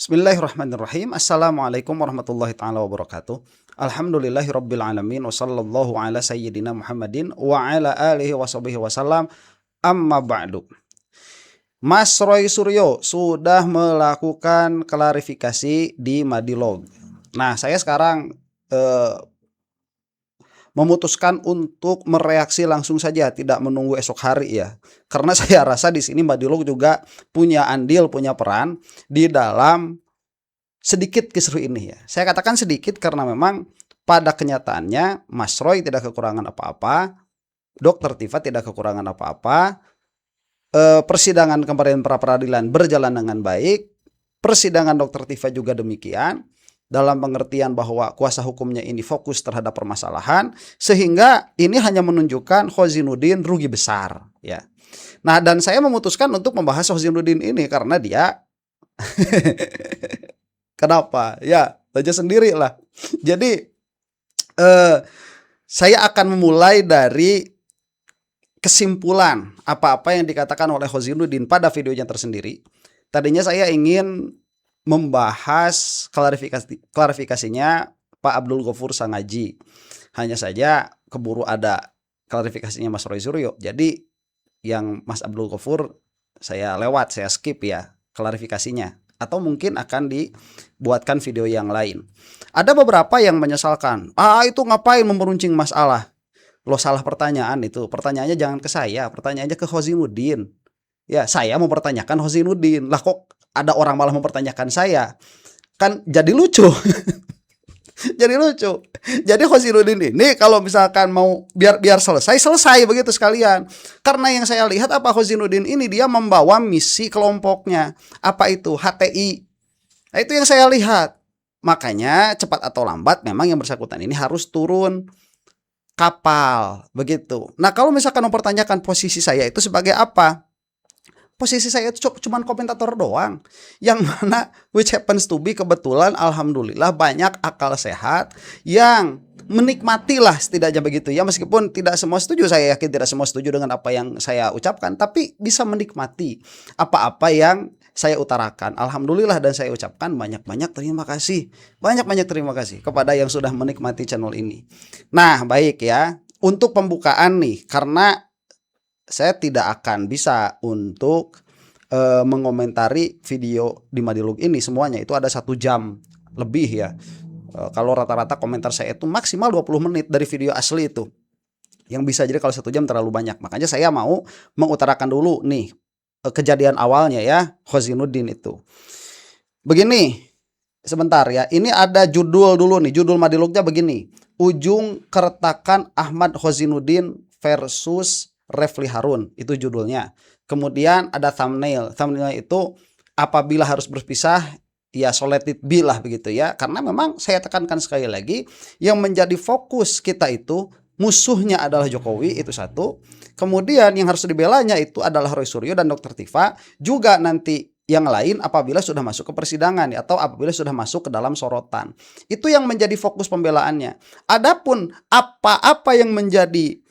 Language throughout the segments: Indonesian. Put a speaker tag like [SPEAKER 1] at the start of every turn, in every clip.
[SPEAKER 1] Bismillahirrahmanirrahim. Assalamualaikum warahmatullahi taala wabarakatuh. Alhamdulillahirabbil alamin wa sallallahu ala sayyidina Muhammadin wa ala alihi washabihi wasallam. Amma ba'du. Mas Roy Suryo sudah melakukan klarifikasi di Madilog. Nah, saya sekarang memutuskan untuk mereaksi langsung saja, tidak menunggu esok hari ya. Karena saya rasa di sini Madilog juga punya andil, punya peran di dalam sedikit kisruh ini ya. Saya katakan sedikit karena memang pada kenyataannya Mas Roy tidak kekurangan apa-apa, Dokter Tifa tidak kekurangan apa-apa. Persidangan kemarin pra peradilan berjalan dengan baik. Persidangan Dokter Tifa juga demikian. Dalam pengertian bahwa kuasa hukumnya ini fokus terhadap permasalahan, sehingga ini hanya menunjukkan Khozinuddin rugi besar ya. Nah, dan saya memutuskan untuk membahas Khozinuddin ini karena dia kenapa? Ya, baca sendiri lah. Jadi saya akan memulai dari kesimpulan apa-apa yang dikatakan oleh Khozinuddin pada videonya tersendiri. Tadinya saya ingin membahas klarifikasinya Pak Abdul Ghafur Sangaji. Hanya saja keburu ada klarifikasinya Mas Roy Suryo. Jadi yang Mas Abdul Ghafur saya lewat, saya skip ya klarifikasinya. Atau mungkin akan dibuatkan video yang lain. Ada beberapa yang menyesalkan, itu ngapain memperuncing masalah. Lo salah pertanyaan itu. Pertanyaannya jangan ke saya, pertanyaannya ke Khozinuddin. Ya, saya mau pertanyakan Khozinuddin. Lah kok ada orang malah mempertanyakan saya? Kan jadi lucu. Jadi lucu. Jadi Khozinuddin ini kalau misalkan mau biar selesai begitu sekalian. Karena yang saya lihat apa Khozinuddin ini dia membawa misi kelompoknya. Apa itu? HTI. Nah, itu yang saya lihat. Makanya cepat atau lambat memang yang bersangkutan ini harus turun kapal begitu. Nah, kalau misalkan mempertanyakan posisi saya itu sebagai apa? Posisi saya itu cuma komentator doang. Yang mana which happens to be kebetulan alhamdulillah banyak akal sehat yang menikmati lah setidaknya begitu ya. Meskipun tidak semua setuju, saya yakin tidak semua setuju dengan apa yang saya ucapkan, tapi bisa menikmati apa-apa yang saya utarakan. Alhamdulillah, dan saya ucapkan banyak-banyak terima kasih. Banyak-banyak terima kasih kepada yang sudah menikmati channel ini. Nah, baik ya. Untuk pembukaan nih, karena saya tidak akan bisa untuk mengomentari video di Madilog ini semuanya. Itu ada 1 jam lebih ya. Kalau rata-rata komentar saya itu maksimal 20 menit dari video asli itu. Yang bisa jadi kalau 1 jam terlalu banyak. Makanya saya mau mengutarakan dulu nih kejadian awalnya ya, Khozinuddin itu. Begini, sebentar ya. Ini ada judul dulu nih. Judul Madilognya begini. Ujung Keretakan Ahmad Khozinuddin versus Refli Harun, itu judulnya. Kemudian ada thumbnail. Thumbnailnya itu apabila harus berpisah ya so let it be lah begitu ya. Karena memang saya tekankan sekali lagi, yang menjadi fokus kita itu musuhnya adalah Jokowi, itu satu. Kemudian yang harus dibelanya itu adalah Roy Suryo dan Dokter Tifa. Juga nanti yang lain apabila sudah masuk ke persidangan ya, atau apabila sudah masuk ke dalam sorotan. Itu yang menjadi fokus pembelaannya. Adapun apa-apa yang menjadi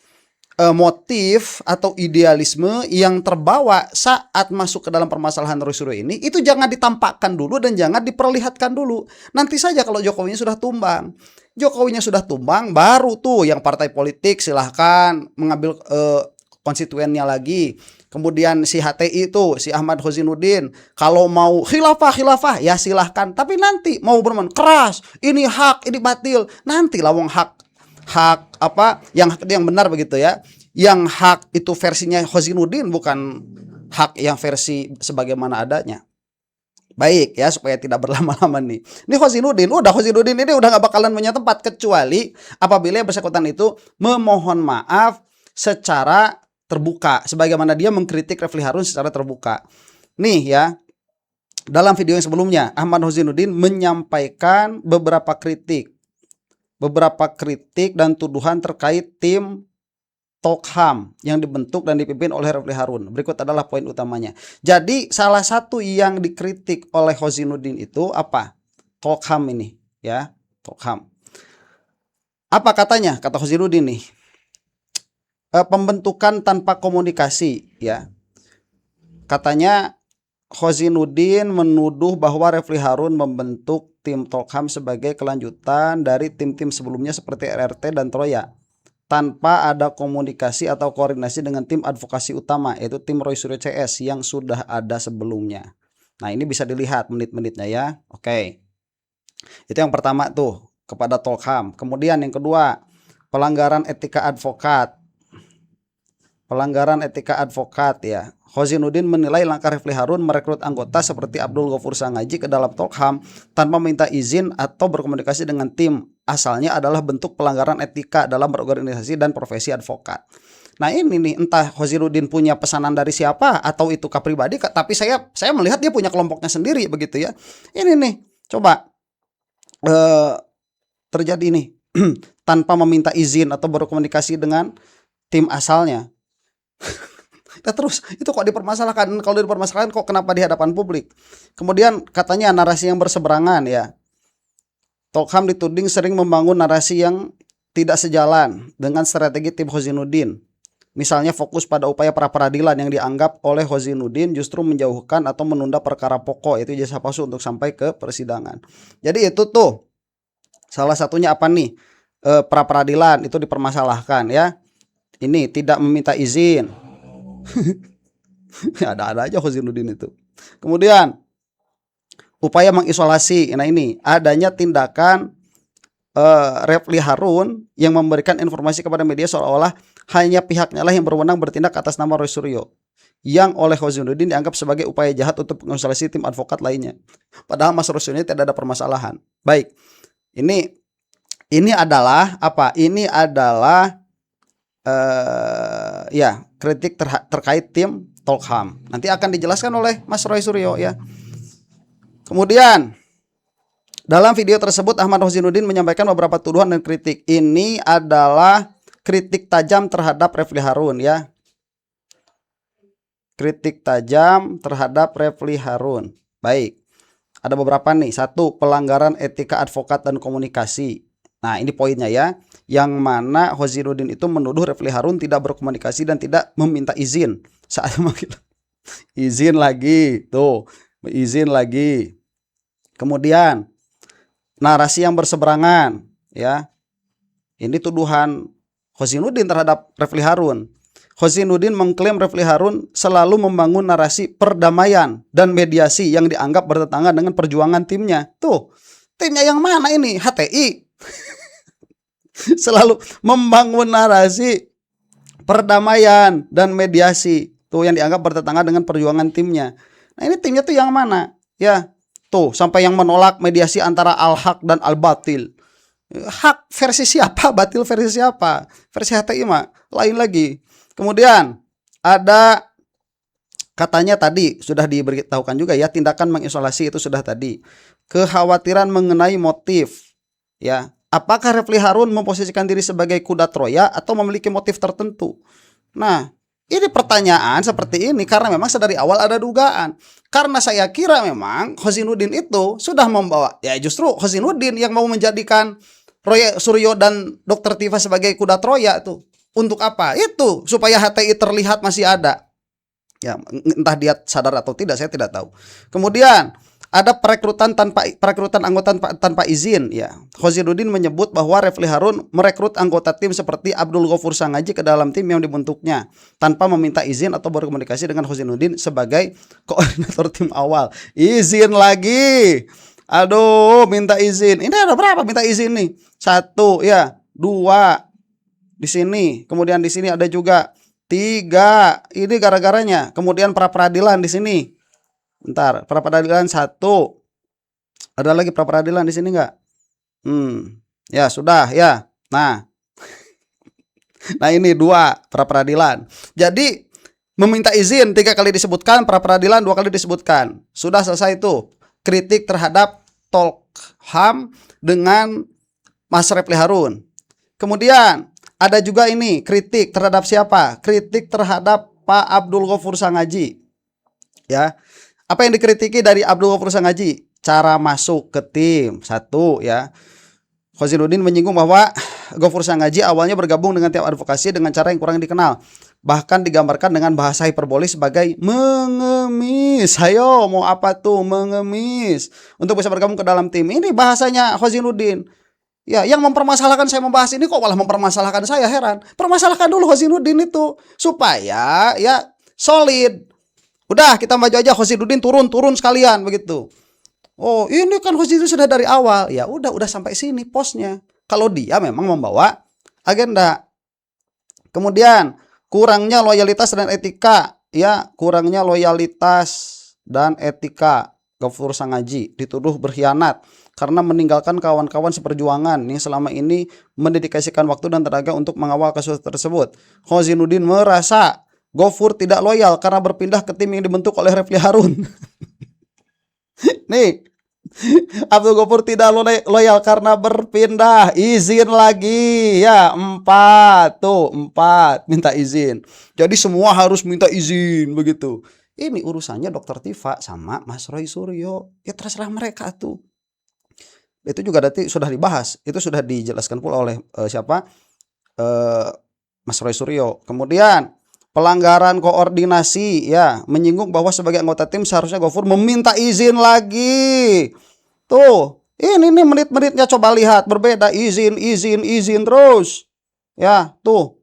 [SPEAKER 1] motif atau idealisme yang terbawa saat masuk ke dalam permasalahan Roy Suryo ini, itu jangan ditampakkan dulu dan jangan diperlihatkan dulu. Nanti saja kalau Jokowinya sudah tumbang. Jokowinya sudah tumbang, baru tuh yang partai politik silahkan mengambil konstituennya lagi. Kemudian si HTI itu, si Ahmad Khozinuddin, kalau mau khilafah ya silahkan. Tapi nanti mau bermain keras, ini hak, ini batil. Nanti lawang hak apa yang benar begitu ya. Yang hak itu versinya Khozinuddin, bukan hak yang versi sebagaimana adanya. Baik ya, supaya tidak berlama-lama nih. Ini Khozinuddin ini udah gak bakalan punya tempat kecuali apabila yang bersangkutan itu memohon maaf secara terbuka, sebagaimana dia mengkritik Refli Harun secara terbuka. Nih ya, dalam video yang sebelumnya Ahmad Khozinuddin menyampaikan beberapa kritik dan tuduhan terkait tim Tokham yang dibentuk dan dipimpin oleh Refli Harun. Berikut adalah poin utamanya. Jadi salah satu yang dikritik oleh Khozinuddin itu apa? Tokham ini ya, Tokham. Apa katanya? Kata Khozinuddin nih, pembentukan tanpa komunikasi ya. Katanya Khozinuddin menuduh bahwa Refli Harun membentuk tim Tolkham sebagai kelanjutan dari tim-tim sebelumnya seperti RRT dan Troya, tanpa ada komunikasi atau koordinasi dengan tim advokasi utama, yaitu tim Roy Suryo CS yang sudah ada sebelumnya. Nah, ini bisa dilihat menit-menitnya ya. Oke. Itu yang pertama tuh, kepada Tolkham. Kemudian yang kedua, pelanggaran etika advokat. Pelanggaran etika advokat ya. Khozinuddin menilai langkah Refli Harun merekrut anggota seperti Abdul Ghafur Sangaji ke dalam Tolkham tanpa minta izin atau berkomunikasi dengan tim asalnya adalah bentuk pelanggaran etika dalam berorganisasi dan profesi advokat. Nah, ini nih, entah Khozinuddin punya pesanan dari siapa atau itu pribadi, tapi saya melihat dia punya kelompoknya sendiri begitu ya. Ini nih, coba terjadi nih tanpa meminta izin atau berkomunikasi dengan tim asalnya. Nah, terus itu kok dipermasalahkan? Kalau dipermasalahkan kok kenapa di hadapan publik? Kemudian katanya narasi yang berseberangan ya. Tolkham dituding sering membangun narasi yang tidak sejalan dengan strategi tim Khozinuddin. Misalnya fokus pada upaya pra-peradilan yang dianggap oleh Khozinuddin justru menjauhkan atau menunda perkara pokok, yaitu ijazah palsu untuk sampai ke persidangan. Jadi itu tuh salah satunya apa nih? Pra-peradilan itu dipermasalahkan ya. Ini tidak meminta izin. Ada-ada aja Khozinuddin itu. Kemudian upaya mengisolasi. Nah, ini adanya tindakan Refli Harun yang memberikan informasi kepada media seolah-olah hanya pihaknya lah yang berwenang bertindak atas nama Roy Suryo, yang oleh Khozinuddin dianggap sebagai upaya jahat untuk mengisolasi tim advokat lainnya. Padahal Mas Roy Suryo tidak ada permasalahan. Baik. Ini adalah apa? Ini adalah ya, kritik terkait tim Tolkham. Nanti akan dijelaskan oleh Mas Roy Suryo ya. Kemudian dalam video tersebut Ahmad Khozinuddin menyampaikan beberapa tuduhan dan kritik. Ini adalah kritik tajam terhadap Refli Harun ya. Kritik tajam terhadap Refli Harun. Baik. Ada beberapa nih. 1. Pelanggaran etika advokat dan komunikasi. Nah, ini poinnya ya. Yang mana Khozinuddin itu menuduh Refli Harun tidak berkomunikasi dan tidak meminta izin saat memanggil. Izin lagi. Tuh, izin lagi. Kemudian narasi yang berseberangan ya. Ini tuduhan Khozinuddin terhadap Refli Harun. Khozinuddin mengklaim Refli Harun selalu membangun narasi perdamaian dan mediasi yang dianggap bertentangan dengan perjuangan timnya. Tuh, timnya yang mana ini? HTI. Selalu membangun narasi perdamaian dan mediasi. Tuh, yang dianggap bertentangan dengan perjuangan timnya. Nah, ini timnya tuh yang mana? Ya, tuh, sampai yang menolak mediasi antara al-haq dan al-batil. Hak versi siapa? Batil versi siapa? Versi HTI mah lain lagi. Kemudian ada katanya tadi sudah diberitahukan juga ya, tindakan mengisolasi itu sudah tadi. Kekhawatiran mengenai motif ya. Apakah Refli Harun memposisikan diri sebagai kuda Troya atau memiliki motif tertentu? Nah, ini pertanyaan seperti ini karena memang sedari awal ada dugaan. Karena saya kira memang Khozinuddin itu sudah membawa, ya justru Khozinuddin yang mau menjadikan Roy Suryo dan Dr. Tifa sebagai kuda Troya itu. Untuk apa? Itu supaya HTI terlihat masih ada. Ya, entah dia sadar atau tidak, saya tidak tahu. Kemudian ada perekrutan anggota tanpa izin ya. Khozinuddin menyebut bahwa Refli Harun merekrut anggota tim seperti Abdul Ghafur Sangaji ke dalam tim yang dibentuknya tanpa meminta izin atau berkomunikasi dengan Khozinuddin sebagai koordinator tim awal. Izin lagi. Aduh, minta izin. Ini ada berapa minta izin nih? 1 ya, 2 di sini. Kemudian di sini ada juga 3. Ini gara-garanya. Kemudian pra peradilan di sini. Bentar, pra peradilan 1. Ada lagi pra peradilan di sini enggak? Ya sudah ya. Nah. Nah, ini 2 pra peradilan. Jadi meminta izin 3 kali disebutkan, pra peradilan 2 kali disebutkan. Sudah selesai itu. Kritik terhadap Tolkham dengan Mas Refli Harun. Kemudian ada juga ini kritik terhadap siapa? Kritik terhadap Pak Abdul Ghafur Sangaji. Ya. Apa yang dikritiki dari Abdul Ghafur Sangaji? Cara masuk ke tim. 1 ya. Khozinuddin menyinggung bahwa Ghafur Sangaji awalnya bergabung dengan tim advokasi dengan cara yang kurang dikenal. Bahkan digambarkan dengan bahasa hiperbolis sebagai mengemis. Hayo, mau apa tuh mengemis? Untuk bisa bergabung ke dalam tim. Ini bahasanya Khozinuddin. Ya, yang mempermasalahkan saya membahas ini kok malah mempermasalahkan saya, heran. Permasalahkan dulu Khozinuddin itu supaya ya solid. Udah kita maju aja, Khozinuddin turun sekalian begitu. Oh, ini kan Khozinuddin sudah dari awal. Ya udah sampai sini posnya. Kalau dia memang membawa agenda. Kemudian kurangnya loyalitas dan etika, ya, kurangnya loyalitas dan etika. Gofur Sangaji dituduh berkhianat karena meninggalkan kawan-kawan seperjuangan yang selama ini mendedikasikan waktu dan tenaga untuk mengawal kasus tersebut. Khozinuddin merasa Gofur tidak loyal karena berpindah ke tim yang dibentuk oleh Refli Harun. Nih, Abdul Gofur tidak loyal karena berpindah. Izin lagi ya, 4 minta izin. Jadi semua harus minta izin begitu. Ini urusannya Dokter Tifa sama Mas Roy Suryo. Ya terserah mereka tuh. Itu juga nanti sudah dibahas. Itu sudah dijelaskan pula oleh siapa? Mas Roy Suryo. Kemudian pelanggaran koordinasi, ya, menyinggung bahwa sebagai anggota tim seharusnya Gofur meminta izin lagi. Tuh, ini nih menit-menitnya coba lihat, berbeda, izin terus. Ya, tuh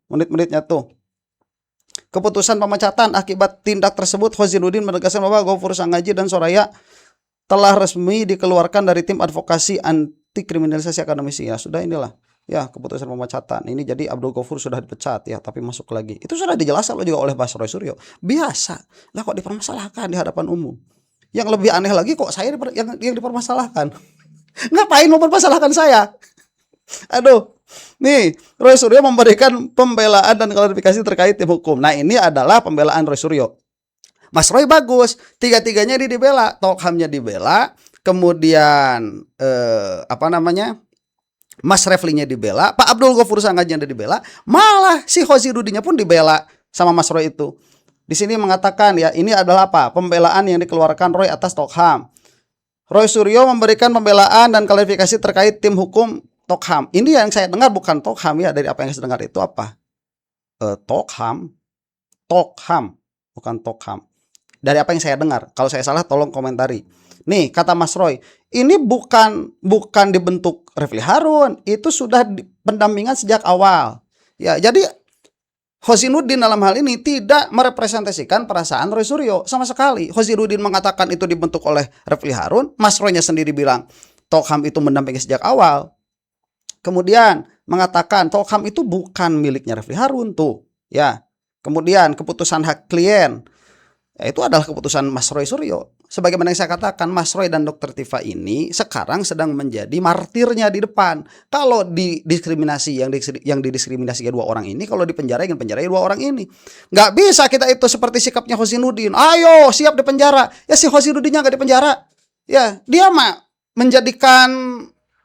[SPEAKER 1] menit-menitnya tuh. Keputusan pemecatan akibat tindak tersebut, Khozinuddin menegaskan bahwa Gofur Sangaji dan Soraya telah resmi dikeluarkan dari tim advokasi anti kriminalisasi akademisi. Ya, sudah inilah. Ya, keputusan pemecatan. Ini jadi Abdul Gofur sudah dipecat ya, tapi masuk lagi. Itu sudah dijelaskan juga oleh Mas Roy Suryo. Biasa. Lah kok dipermasalahkan di hadapan umum. Yang lebih aneh lagi kok saya yang dipermasalahkan. Ngapain mempermasalahkan saya? Aduh. Nih, Roy Suryo memberikan pembelaan dan klarifikasi terkait tim hukum. Nah, ini adalah pembelaan Roy Suryo. Mas Roy bagus, tiga-tiganya ini dibela, Tokhamnya dibela, kemudian Mas Reflinya dibela, Pak Abdul Gofur Sangaji dibela, malah si Khozinuddinnya pun dibela sama Mas Roy itu. Di sini mengatakan ya ini adalah apa? Pembelaan yang dikeluarkan Roy atas Tokham. Roy Suryo memberikan pembelaan dan klarifikasi terkait tim hukum Tokham. Ini yang saya dengar bukan Tokham ya, dari apa yang saya dengar itu apa? Tokham, bukan Tokham. Dari apa yang saya dengar. Kalau saya salah tolong komentari. Nih kata Mas Roy, ini bukan dibentuk Refli Harun, itu sudah pendampingan sejak awal. Ya, jadi Khozinuddin dalam hal ini tidak merepresentasikan perasaan Roy Suryo sama sekali. Khozinuddin mengatakan itu dibentuk oleh Refli Harun, Mas Roy-nya sendiri bilang Tokham itu mendampingi sejak awal. Kemudian mengatakan Tokham itu bukan miliknya Refli Harun tuh, ya. Kemudian keputusan hak klien, ya, itu adalah keputusan Mas Roy Suryo. Sebagaimana yang saya katakan, Mas Roy dan Dokter Tifa ini sekarang sedang menjadi martirnya di depan. Kalau didiskriminasi yang didiskriminasi dua orang ini, kalau dipenjara ingin penjara dua orang ini. Nggak bisa kita itu seperti sikapnya Khozinuddin. Ayo siap dipenjara. Ya si Khozinuddinnya nggak dipenjara. Ya dia mah menjadikan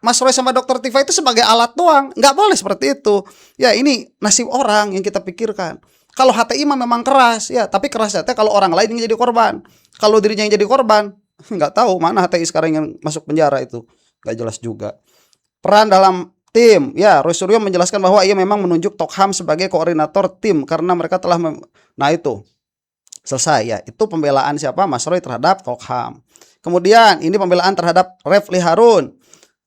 [SPEAKER 1] Mas Roy sama Dokter Tifa itu sebagai alat doang. Nggak boleh seperti itu. Ya ini nasib orang yang kita pikirkan. Kalau HTI memang keras ya, tapi kerasnya kalau orang lain yang jadi korban. Kalau dirinya yang jadi korban, nggak tahu mana HTI sekarang yang masuk penjara itu, nggak jelas juga. Peran dalam tim, ya Roy Suryo menjelaskan bahwa ia memang menunjuk Tokham sebagai koordinator tim karena mereka telah nah itu selesai ya. Itu pembelaan siapa? Mas Roy terhadap Tokham. Kemudian ini pembelaan terhadap Refli Harun.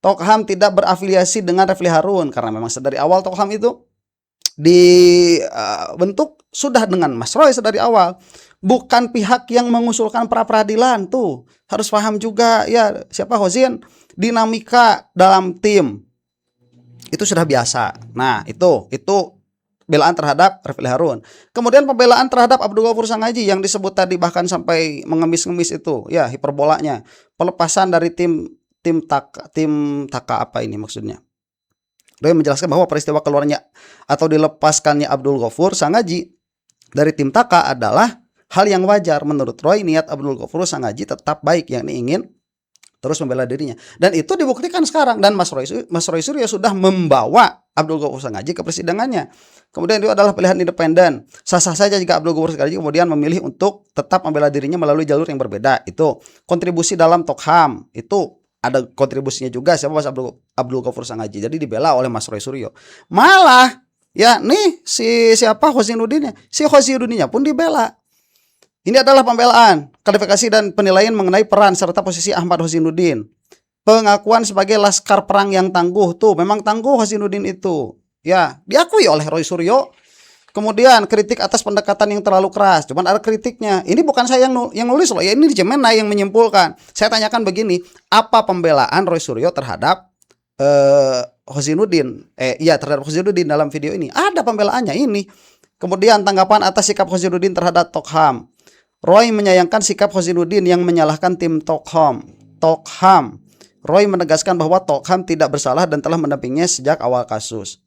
[SPEAKER 1] Tokham tidak berafiliasi dengan Refli Harun karena memang dari awal Tokham itu dibentuk sudah dengan Mas Roy dari awal, bukan pihak yang mengusulkan pra peradilan tuh. Harus paham juga ya siapa Khozin, dinamika dalam tim itu sudah biasa. Nah, itu pembelaan terhadap Refli Harun. Kemudian pembelaan terhadap Abdul Gofur Sangaji yang disebut tadi bahkan sampai mengemis-ngemis itu, ya hiperbolanya. Pelepasan dari tim Taka apa ini maksudnya? Roy menjelaskan bahwa peristiwa keluarnya atau dilepaskannya Abdul Gofur Sangaji dari tim Taka adalah hal yang wajar. Menurut Roy, niat Abdul Gofur Sangaji tetap baik, yakni ingin terus membela dirinya. Dan itu dibuktikan sekarang. Dan Mas Roy Suryo sudah membawa Abdul Gofur Sangaji ke persidangannya. Kemudian itu adalah pilihan independen. Sah-sah saja jika Abdul Gofur Sangaji kemudian memilih untuk tetap membela dirinya melalui jalur yang berbeda. Itu kontribusi dalam Tokham. Itu ada kontribusinya juga siapa Mas Abdul Gofur Sangaji. Jadi dibela oleh Mas Roy Suryo. Malah Ya, nih siapa Khosinuddinnya? Si Khosinuddinnya pun dibela. Ini adalah pembelaan, klarifikasi dan penilaian mengenai peran serta posisi Ahmad Khosinuddin. Pengakuan sebagai laskar perang yang tangguh, tuh memang tangguh Khosinuddin itu. Ya, diakui oleh Roy Suryo. Kemudian kritik atas pendekatan yang terlalu keras. Cuman ada kritiknya. Ini bukan saya yang nulis loh. Ya ini Jemena yang menyimpulkan. Saya tanyakan begini, apa pembelaan Roy Suryo terhadap Khosinuddin? Iya, terhadap Khosinuddin dalam video ini. Ada pembelaannya ini. Kemudian tanggapan atas sikap Khosinuddin terhadap Tokham. Roy menyayangkan sikap Khosinuddin yang menyalahkan tim Tokham. Roy menegaskan bahwa Tokham tidak bersalah dan telah mendampinginya sejak awal kasus.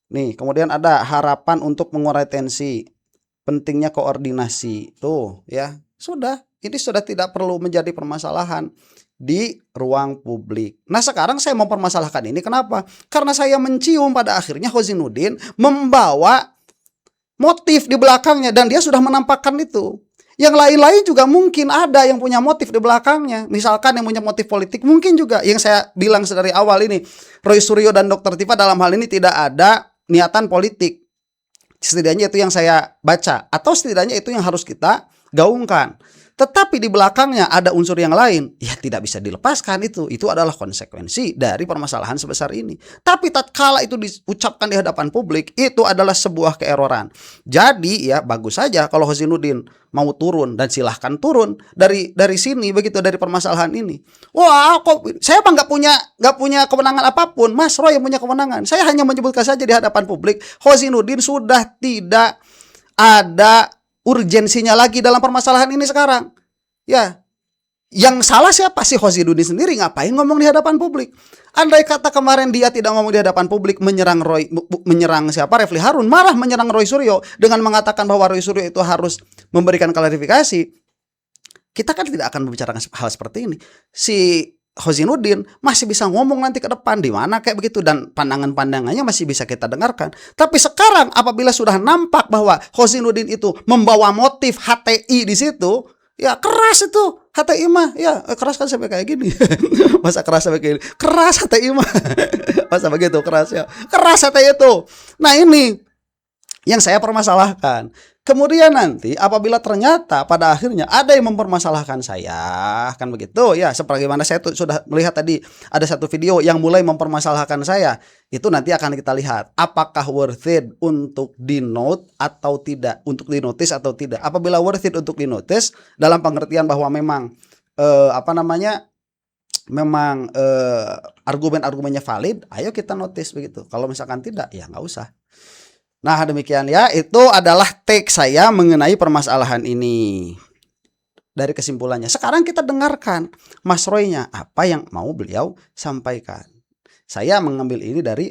[SPEAKER 1] Nih, kemudian ada harapan untuk mengurai tensi, pentingnya koordinasi. Tuh, ya. Sudah, ini sudah tidak perlu menjadi permasalahan di ruang publik. Nah, sekarang saya mau permasalahkan ini kenapa? Karena saya mencium pada akhirnya Khosinuddin membawa motif di belakangnya dan dia sudah menampakkan itu. Yang lain-lain juga mungkin ada yang punya motif di belakangnya. Misalkan yang punya motif politik mungkin juga. Yang saya bilang dari awal ini, Roy Suryo dan Dr. Tifa dalam hal ini tidak ada niatan politik. Setidaknya itu yang saya baca. Atau setidaknya itu yang harus kita gaungkan. Tetapi di belakangnya ada unsur yang lain, ya tidak bisa dilepaskan itu. Itu adalah konsekuensi dari permasalahan sebesar ini. Tapi tatkala itu diucapkan di hadapan publik, itu adalah sebuah keeroran. Jadi ya bagus saja kalau Khosinuddin mau turun dan silahkan turun dari sini begitu, dari permasalahan ini. Wah, kok saya mah nggak punya kewenangan apapun. Mas Roy yang punya kewenangan. Saya hanya menyebutkan saja di hadapan publik, Khosinuddin sudah tidak ada urgensinya lagi dalam permasalahan ini sekarang. Ya, yang salah siapa? Si Khosinuddin sendiri, ngapain ngomong di hadapan publik? Andai kata kemarin dia tidak ngomong di hadapan publik, menyerang Refli Harun, malah menyerang Roy Suryo dengan mengatakan bahwa Roy Suryo itu harus memberikan klarifikasi, kita kan tidak akan membicarakan hal seperti ini. Si Khosinuddin masih bisa ngomong nanti ke depan di mana kayak begitu, dan pandangan-pandangannya masih bisa kita dengarkan. Tapi sekarang apabila sudah nampak bahwa Khosinuddin itu membawa motif HTI di situ, ya keras itu HTI mah. Ya keras kan sampai kayak gini. Masa keras sampai kayak gini? Keras HTI mah. Masa begitu keras ya? Keras HTI itu. Nah, ini yang saya permasalahkan. Kemudian nanti apabila ternyata pada akhirnya ada yang mempermasalahkan saya, kan begitu ya, sebagaimana saya sudah melihat tadi ada satu video yang mulai mempermasalahkan saya, itu nanti akan kita lihat apakah worth it untuk dinote atau tidak, untuk dinotis atau tidak. Apabila worth it untuk dinotis dalam pengertian bahwa memang memang argumen-argumennya valid, ayo kita notice begitu. Kalau misalkan tidak, ya nggak usah. Nah, demikian ya, itu adalah take saya mengenai permasalahan ini. Dari kesimpulannya, sekarang kita dengarkan Mas Roy-nya, apa yang mau beliau sampaikan. Saya mengambil ini dari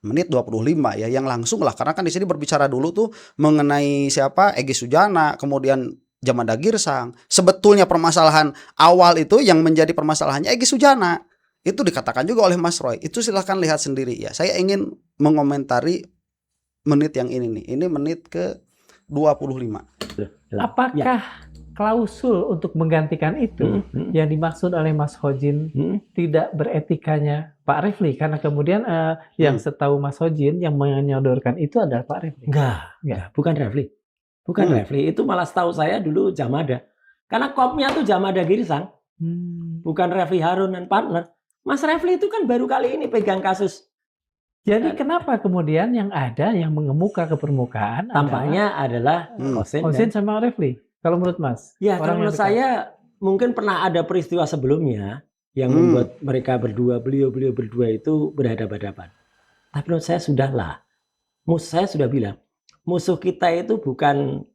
[SPEAKER 1] menit 25 ya, yang langsung lah, karena kan di sini berbicara dulu tuh mengenai siapa, Egy Sujana, kemudian Jamada Girsang. Sebetulnya permasalahan awal itu yang menjadi permasalahannya Egy Sujana. Itu dikatakan juga oleh Mas Roy. Itu silahkan lihat sendiri ya. Saya ingin mengomentari menit yang ini nih. Ini menit ke 25.
[SPEAKER 2] Apakah klausul untuk menggantikan itu yang dimaksud oleh Mas Hojin tidak beretikanya Pak Refli? Karena kemudian yang setahu Mas Hojin yang menyodorkan itu adalah Pak Refli.
[SPEAKER 3] Enggak, bukan Refli. Bukan Refli, itu malah setahu saya dulu Jamada. Karena kopnya tuh Jamada Girsang. Bukan Refli Harun dan partner. Mas Refli itu kan baru kali ini pegang kasus.
[SPEAKER 2] Jadi kenapa kemudian yang ada yang mengemuka ke permukaan
[SPEAKER 3] tampaknya adalah
[SPEAKER 2] Hojin sama Refli? Kalau menurut Mas?
[SPEAKER 3] Ya, kalau menurut saya mungkin pernah ada peristiwa sebelumnya yang membuat mereka berdua, beliau berdua itu berhadapan-hadapan. Tapi menurut saya sudahlah. Saya sudah bilang, musuh kita itu bukan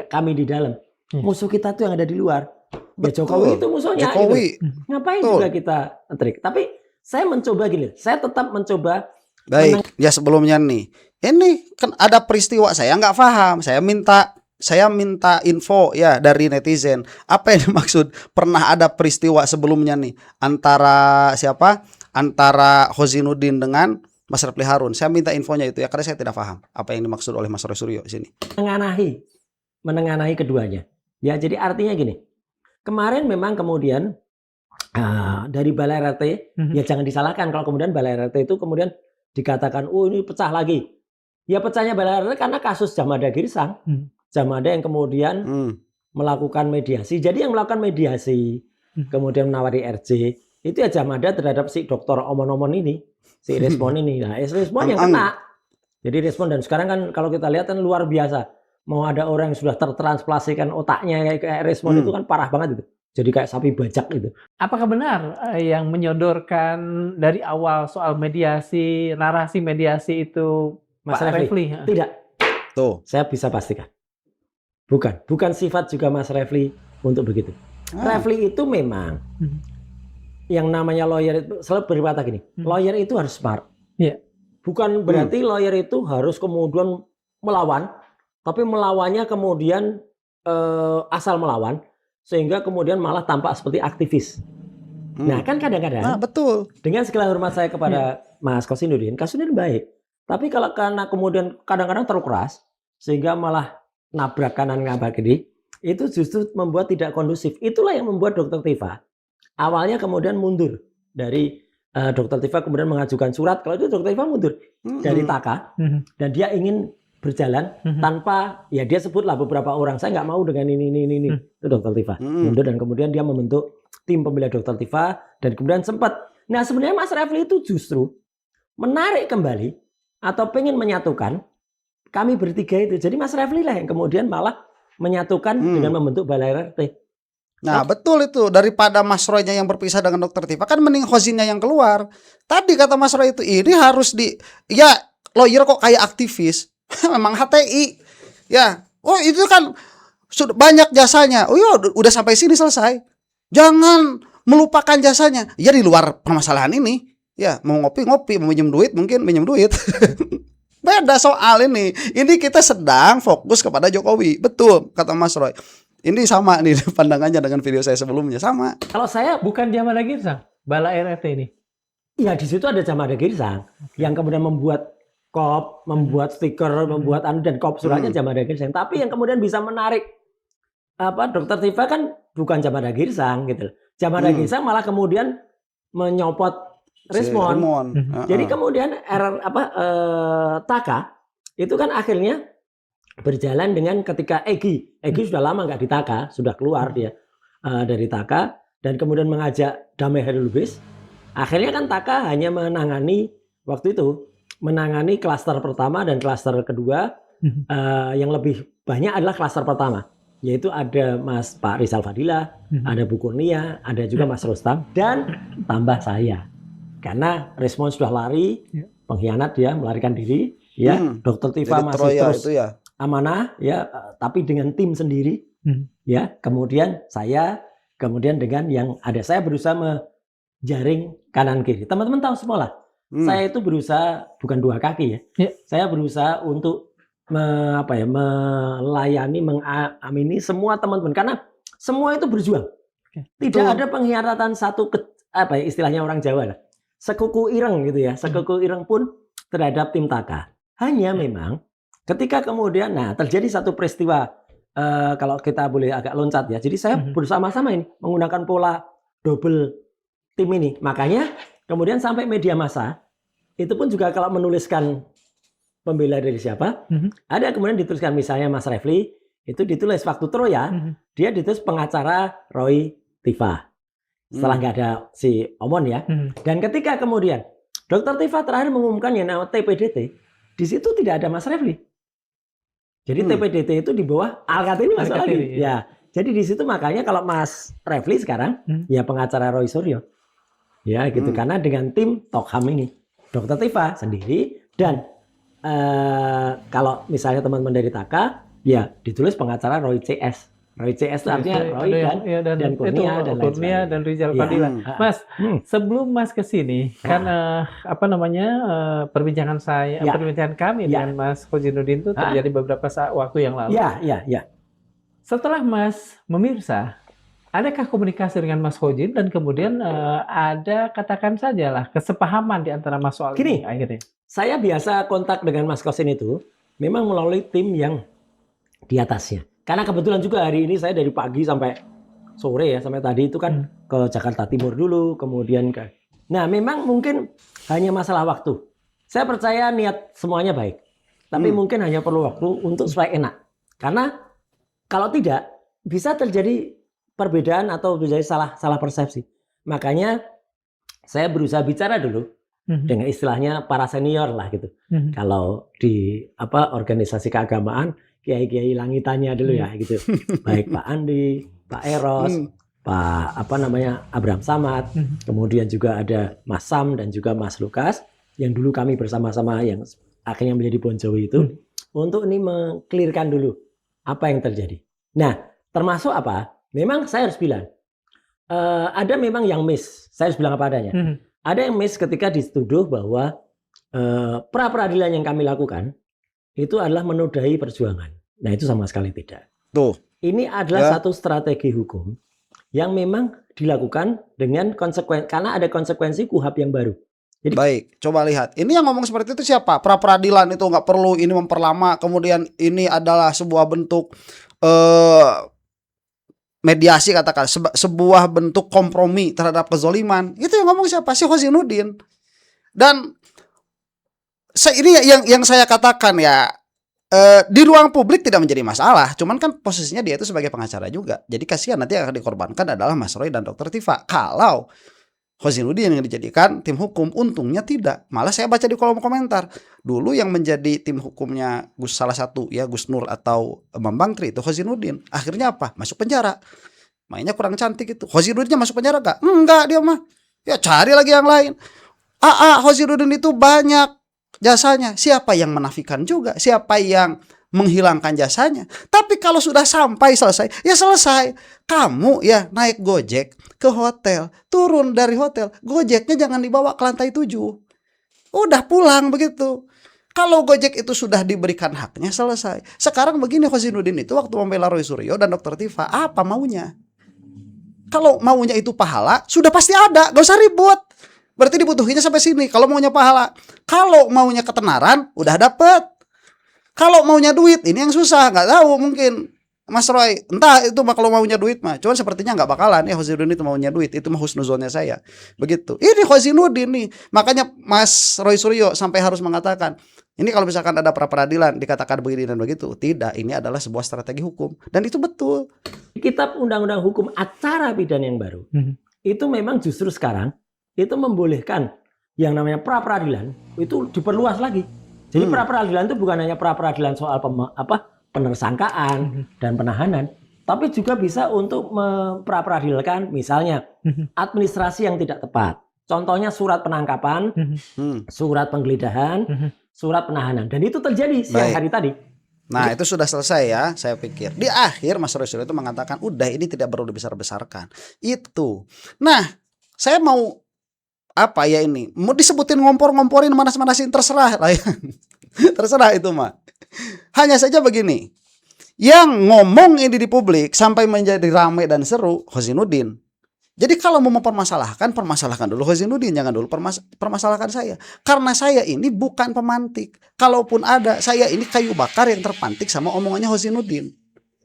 [SPEAKER 3] kami di dalam. Musuh kita itu yang ada di luar. Ya Jokowi itu musuhnya. Gitu. Ngapain juga kita trik? Tapi saya mencoba gini, saya tetap mencoba.
[SPEAKER 1] Baik, ya sebelumnya nih, ini kan ada peristiwa saya nggak paham, saya minta info ya dari netizen. Apa yang dimaksud pernah ada peristiwa sebelumnya nih antara siapa? Antara Khosinuddin dengan Mas Refli Harun. Saya minta infonya itu ya, karena saya tidak paham apa yang dimaksud oleh Mas Roy Suryo di sini.
[SPEAKER 3] Menengahi keduanya. Ya, jadi artinya gini. Kemarin memang kemudian dari Balai RT, ya jangan disalahkan kalau kemudian Balai RT itu kemudian dikatakan, oh ini pecah lagi. Ya pecahnya Bala RT karena kasus Jamada Girsang. Jamada yang kemudian melakukan mediasi. Jadi yang melakukan mediasi, kemudian menawari RJ, itu ya Jamada terhadap si dokter omon-omon ini, si Respon ini. Nah, Respon yang kena. Jadi Respon, dan sekarang kan kalau kita lihat kan luar biasa. Mau ada orang yang sudah tertransplasikan otaknya kayak Respon itu kan parah banget itu. Jadi kayak sapi bajak gitu.
[SPEAKER 2] Apakah benar yang menyodorkan dari awal soal mediasi, narasi mediasi itu
[SPEAKER 3] Mas
[SPEAKER 2] Pak
[SPEAKER 3] Refli?
[SPEAKER 2] Refli?
[SPEAKER 3] Tidak.
[SPEAKER 1] Tuh.
[SPEAKER 3] Saya bisa pastikan. Bukan sifat juga Mas Refli untuk begitu. Refli itu memang yang namanya lawyer itu selalu berkata gini, lawyer itu harus smart.
[SPEAKER 2] Iya.
[SPEAKER 3] Bukan berarti lawyer itu harus kemudian melawan, tapi melawannya kemudian asal melawan, sehingga kemudian malah tampak seperti aktivis. Nah kan kadang-kadang,
[SPEAKER 1] betul.
[SPEAKER 3] dengan segala hormat saya kepada Mas Kosinudin baik. Tapi kalau karena kemudian kadang-kadang terlalu keras, sehingga malah nabrak kanan nabrak kiri, itu justru membuat tidak kondusif. Itulah yang membuat Dr. Tifa awalnya kemudian mundur dari Dr. Tifa, kemudian mengajukan surat. Kalau itu Dr. Tifa mundur dari Taka, dan dia ingin berjalan tanpa, ya dia sebutlah beberapa orang, saya nggak mau dengan ini. Itu Dr. Tifa mundur, dan kemudian dia membentuk tim pembela Dr. Tifa, dan kemudian sempat. Nah sebenarnya Mas Refli itu justru menarik kembali atau pengen menyatukan kami bertiga itu. Jadi Mas Refli lah yang kemudian malah menyatukan dengan membentuk Balai RT.
[SPEAKER 1] Nah betul itu, daripada Mas Roy-nya yang berpisah dengan Dr. Tifa, kan mending Khozinnya yang keluar. Tadi kata Mas Roy itu, ini harus ya lawyer kok kayak aktivis. Memang HTI. Ya, oh itu kan sudah banyak jasanya. Oh iya udah sampai sini selesai. Jangan melupakan jasanya. Ya di luar permasalahan ini. Ya mau ngopi-ngopi, mau minjem duit mungkin minjem duit. Beda soal ini. Ini kita sedang fokus kepada Jokowi. Betul kata Mas Roy. Ini sama nih pandangannya dengan video saya sebelumnya, sama.
[SPEAKER 3] Kalau saya
[SPEAKER 2] Bukan Jamada Girsang, Bala RT ini.
[SPEAKER 3] Iya di situ ada Jamada Girsang yang kemudian membuat kop, membuat stiker, membuat dan kop suratnya Jamada Girsang. Tapi yang kemudian bisa menarik Dr. Tifa kan bukan Jamada Girsang gitu. Jamada Girsang malah kemudian menyopot Respon. Jadi kemudian Taka itu kan akhirnya berjalan dengan ketika Egy sudah lama nggak di Taka, sudah keluar dia dari Taka, dan kemudian mengajak Damai Hairul-Lubis. Akhirnya kan Taka hanya menangani waktu itu klaster pertama dan klaster kedua. Yang lebih banyak adalah klaster pertama, yaitu ada Pak Rizal Fadila, ada Bu Kurnia, ada juga Mas Rustam, dan tambah saya. Karena Respon sudah lari, pengkhianat dia melarikan diri, ya. Dr. Tifa masih terus itu ya. Amanah, ya, tapi dengan tim sendiri, ya. Kemudian saya, kemudian dengan yang ada, saya berusaha menjaring kanan kiri. Teman-teman tahu semua lah. Saya itu berusaha bukan dua kaki ya. Saya berusaha untuk melayani, mengamini semua teman-teman, karena semua itu berjuang. Tidak ada pengkhianatan satu istilahnya orang Jawa lah. Sekuku ireng gitu ya. Sekuku ireng pun terhadap tim Taka. Hanya memang ketika kemudian terjadi satu peristiwa, kalau kita boleh agak loncat ya. Jadi saya bersama-sama ini menggunakan pola double tim ini. Makanya kemudian sampai media massa itu pun juga kalau menuliskan pembela dari siapa, ada kemudian dituliskan misalnya Mas Refli, itu ditulis waktu Troya, dia ditulis pengacara Roy Tifa. Setelah nggak ada si Omon ya. Dan ketika kemudian Dr. Tifa terakhir mengumumkan yang nama TPDT, di situ tidak ada Mas Refli. Jadi TPDT itu di bawah Al-Kartini masuk lagi. Ya. Jadi di situ makanya kalau Mas Refli sekarang ya pengacara Roy Suryo. Ya gitu, karena dengan tim Tokham ini. Dr. Tifa sendiri, dan kalau misalnya teman-teman dari Taka ya ditulis pengacara Roy CS. Roy CS itu artinya Roy dan Kurnia dan
[SPEAKER 2] Kurnia dan Rizal Fadila. Mas, sebelum Mas ke sini kan perbincangan kami dengan Mas Khozinuddin itu terjadi beberapa waktu yang lalu.
[SPEAKER 3] Iya.
[SPEAKER 2] Setelah Mas memirsa, adakah komunikasi dengan Mas Khozin dan kemudian ada katakan sajalah kesepahaman di antara Mas soal ini akhirnya?
[SPEAKER 3] Saya biasa kontak dengan Mas Khozin itu memang melalui tim yang di atasnya. Karena kebetulan juga hari ini saya dari pagi sampai sore ya, sampai tadi itu kan ke Jakarta Timur dulu, kemudian ke. Nah, memang mungkin hanya masalah waktu. Saya percaya niat semuanya baik. Tapi mungkin hanya perlu waktu untuk supaya enak. Karena kalau tidak, bisa terjadi perbedaan atau menjadi salah persepsi. Makanya saya berusaha bicara dulu dengan istilahnya para senior lah gitu. Kalau di organisasi keagamaan, kiai-kiai langitannya dulu ya gitu. Baik Pak Andi, Pak Eros, Pak Abraham Samad, kemudian juga ada Mas Sam dan juga Mas Lukas yang dulu kami bersama-sama yang akhirnya menjadi Bon Jovi itu untuk ini mengklirkan dulu apa yang terjadi. Nah, termasuk apa? Memang saya harus bilang ada memang yang miss. Saya harus bilang apa adanya. Ada yang miss ketika dituduh bahwa pra peradilan yang kami lakukan itu adalah menodai perjuangan. Nah, itu sama sekali tidak.
[SPEAKER 1] Tuh.
[SPEAKER 3] Ini adalah satu strategi hukum yang memang dilakukan dengan konsekuensi, karena ada konsekuensi KUHAP yang baru. Jadi,
[SPEAKER 1] baik, coba lihat. Ini yang ngomong seperti itu siapa? Pra peradilan itu nggak perlu ini memperlama. Kemudian ini adalah sebuah bentuk mediasi, katakan sebuah bentuk kompromi terhadap kezoliman. Itu yang ngomong siapa? Si Hozinuddin. Dan ini yang saya katakan ya, di ruang publik tidak menjadi masalah. Cuman kan posisinya dia itu sebagai pengacara juga. Jadi kasihan nanti yang akan dikorbankan adalah Mas Roy dan Dr. Tifa. Kalau Hozinuddin yang dijadikan tim hukum, untungnya tidak. Malah saya baca di kolom komentar, dulu yang menjadi tim hukumnya salah satu ya Gus Nur atau Bambang Tri itu Hozinuddin. Akhirnya apa? Masuk penjara. Mainnya kurang cantik itu. Hozinuddinnya masuk penjara gak? Enggak, dia mah. Ya cari lagi yang lain. Hozinuddin itu banyak jasanya. Siapa yang menafikan juga? Siapa yang menghilangkan jasanya? Tapi kalau sudah sampai selesai, ya selesai. Kamu ya naik Gojek ke hotel, turun dari hotel, Gojeknya jangan dibawa ke lantai 7. Udah pulang begitu. Kalau Gojek itu sudah diberikan haknya, selesai. Sekarang begini, Hozinuddin itu waktu membela Roy Suryo dan Dr. Tifa, apa maunya? Kalau maunya itu pahala, sudah pasti ada, gak usah ribut. Berarti dibutuhinnya sampai sini. Kalau maunya pahala, kalau maunya ketenaran, udah dapet. Kalau maunya duit, ini yang susah, nggak tahu mungkin Mas Roy, entah itu mah kalau maunya duit mah. Cuman sepertinya nggak bakalan ya Hozinuddin itu maunya duit, itu mah husnuzonnya saya. Begitu. Ini Hozinuddin nih. Makanya Mas Roy Suryo sampai harus mengatakan, ini kalau misalkan ada pra peradilan dikatakan begini dan begitu. Tidak, ini adalah sebuah strategi hukum dan itu betul.
[SPEAKER 3] Kitab Undang-Undang Hukum Acara Pidana yang baru itu memang justru sekarang itu membolehkan yang namanya pra peradilan itu diperluas lagi. Jadi pra peradilan itu bukan hanya pra peradilan soal penersangkaan dan penahanan, tapi juga bisa untuk memperadilankan misalnya administrasi yang tidak tepat. Contohnya surat penangkapan, surat penggeledahan, surat penahanan, dan itu terjadi siang hari tadi.
[SPEAKER 1] Nah, itu sudah selesai ya, saya pikir. Di akhir Mas Roy Suryo itu mengatakan, udah ini tidak perlu dibesar-besarkan. Itu. Nah, saya mau apa ya ini? Mau disebutin ngompor-ngomporin, manas-manasin, terserah lah ya. Terserah itu mah. Hanya saja begini. Yang ngomong ini di publik sampai menjadi ramai dan seru Hozinuddin. Jadi kalau mau mempermasalahkan, permasalahkan dulu Hozinuddin, jangan dulu permasalahkan saya. Karena saya ini bukan pemantik. Kalaupun ada, saya ini kayu bakar yang terpantik sama omongannya Hozinuddin.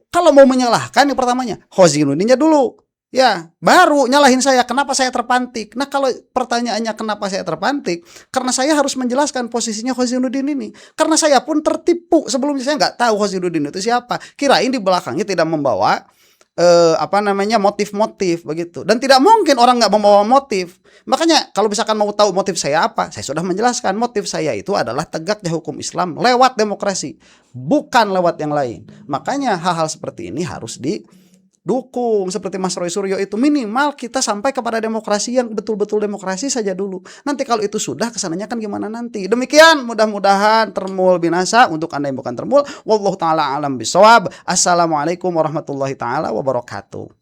[SPEAKER 1] Kalau mau menyalahkan yang pertamanya, Hozinuddinnya dulu. Ya, baru nyalahin saya kenapa saya terpantik. Nah, kalau pertanyaannya kenapa saya terpantik, karena saya harus menjelaskan posisinya Hozinuddin ini. Karena saya pun tertipu sebelumnya, saya nggak tahu Hozinuddin itu siapa. Kirain di belakangnya tidak membawa motif-motif begitu. Dan tidak mungkin orang nggak membawa motif. Makanya kalau misalkan mau tahu motif saya apa, saya sudah menjelaskan motif saya itu adalah tegaknya hukum Islam lewat demokrasi, bukan lewat yang lain. Makanya hal-hal seperti ini harus dukung seperti Mas Roy Suryo itu. Minimal kita sampai kepada demokrasi yang betul-betul demokrasi saja dulu. Nanti kalau itu sudah, kesananya kan gimana nanti. Demikian, mudah-mudahan termul binasa untuk Anda yang bukan termul. Wallahu taala alam bisawab. Assalamualaikum warahmatullahi taala wabarakatuh.